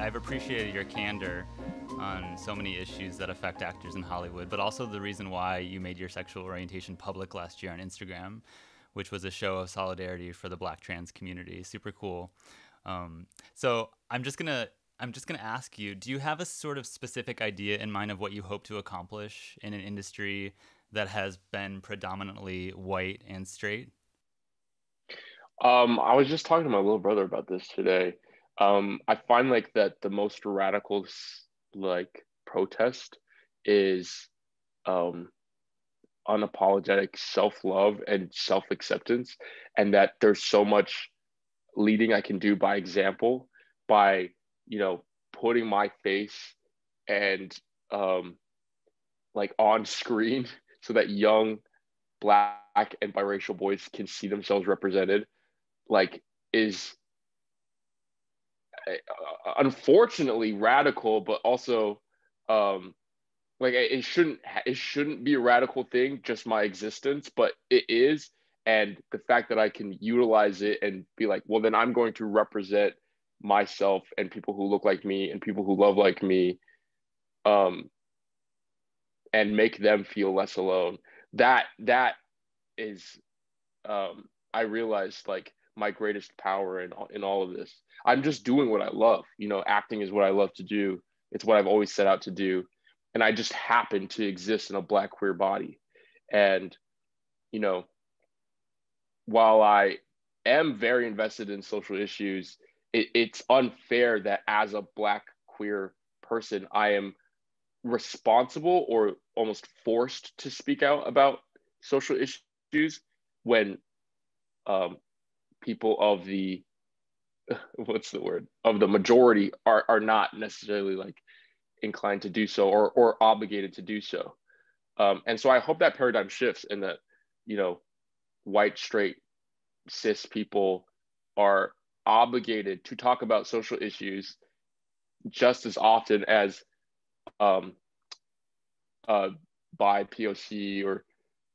I've appreciated your candor on so many issues that affect actors in Hollywood, but also the reason why you made your sexual orientation public last year on Instagram, which was a show of solidarity for the Black trans community. Super cool. So I'm just gonna ask you: do you have a sort of specific idea in mind of what you hope to accomplish in an industry that has been predominantly white and straight? I was just talking to my little brother about this today. I find like that the most radical like protest is um unapologetic self-love and self-acceptance, and that there's so much leading I can do by example, by, you know, putting my face and um like on screen so that young black and biracial boys can see themselves represented, like, is unfortunately radical, but also um like it shouldn't be a radical thing, just my existence, but it is. And the fact that I can utilize it and be like, well, then I'm going to represent myself and people who look like me and people who love like me, um and make them feel less alone. That is, I realized, like, my greatest power in all of this. I'm just doing what I love. You know, acting is what I love to do. It's what I've always set out to do, and I just happen to exist in a black queer body. And, you know, while I am very invested in social issues, it's unfair that as a black queer person, I am responsible or almost forced to speak out about social issues when, um, people of the what's the word, of the majority are not necessarily like inclined to do so, or obligated to do so. And so I hope that paradigm shifts, and that, you know, white straight cis people are obligated to talk about social issues just as often as, um, uh, bi POC or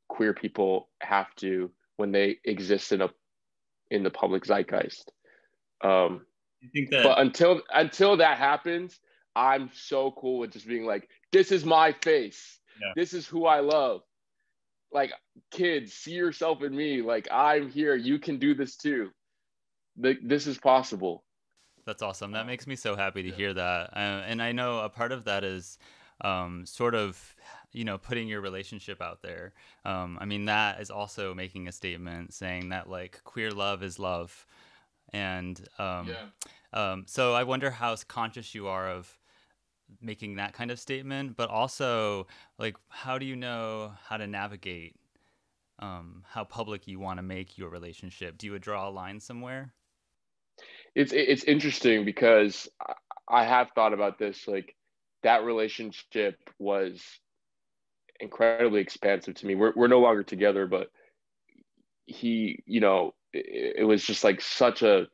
queer people have to when they exist in the public zeitgeist. Um, I think that but until that happens, I'm so cool with just being like, this is my face. yeah. This is who I love. Like, kids, see yourself in me. Like, I'm here. You can do this too. This is possible. That's awesome. That makes me so happy to Yeah. hear that. And I know a part of that is sort of, putting your relationship out there. I mean, that is also making a statement saying that like queer love is love. And Yeah. so I wonder how conscious you are of making that kind of statement, but also like, how do you know how to navigate how public you want to make your relationship? Do you draw a line somewhere? It's interesting because I have thought about this. Like, that relationship was incredibly expansive to me. We're no longer together, but it was just like such a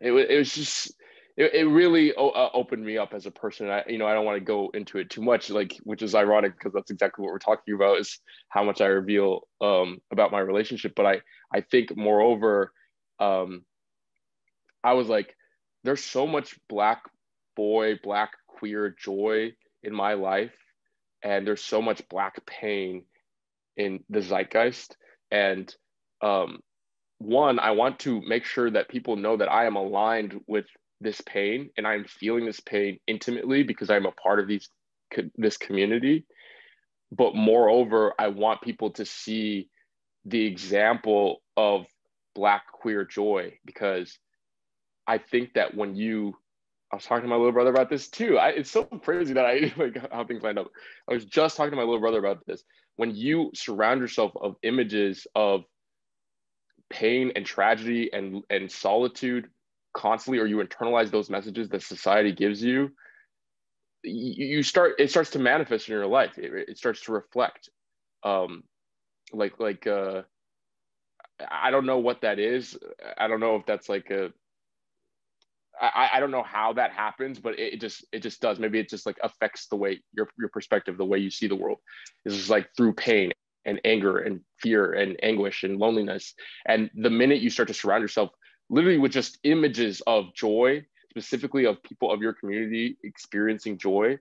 it was just it really opened me up as a person. I don't want to go into it too much, like, which is ironic because that's exactly what we're talking about, is how much I reveal about my relationship. But I think moreover, um I was like, there's so much black queer joy in my life, and there's so much black pain in the zeitgeist. And, um, one, I want to make sure that people know that I am aligned with this pain and I'm feeling this pain intimately because I'm a part of this community. But moreover, I want people to see the example of black queer joy, because I think that I was talking to my little brother about this too. It's so crazy that I like how things lined up. I was just talking to my little brother about this. When you surround yourself of images of pain and tragedy and solitude constantly, or you internalize those messages that society gives you, it starts to manifest in your life. It starts to reflect. Um, like I don't know what that is. I don't know if that's like I don't know how that happens, but it just does. Maybe it just like affects the way your perspective, the way you see the world, is just like through pain and anger and fear and anguish and loneliness. And the minute you start to surround yourself literally with just images of joy, specifically of people of your community experiencing joy,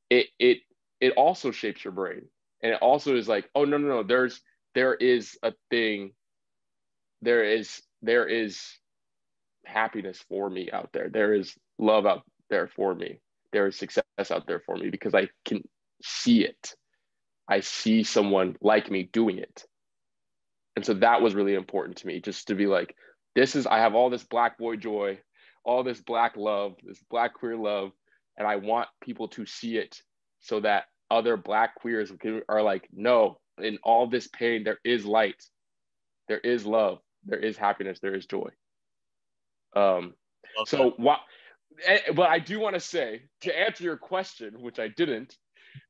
it also shapes your brain. And it also is like, oh no, there is a thing, there is happiness for me out there. There is love out there for me. There is success out there for me because I can see it. I see someone like me doing it. And so that was really important to me, just to be like, I have all this Black boy joy, all this Black love, this Black queer love, and I want people to see it so that other Black queers are like, no, in all this pain, there is light, there is love, there is happiness, there is joy. So what? But I do want to say, to answer your question, which I didn't,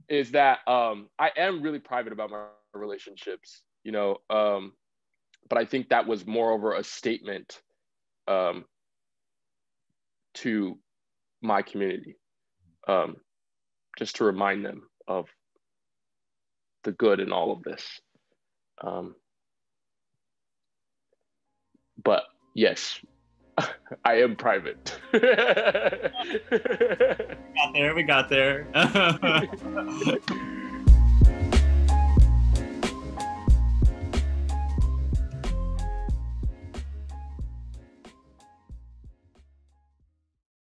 is that I am really private about my relationships, you know, but I think that was moreover a statement to my community, just to remind them of the good in all of this. But yes, I am private. We got there.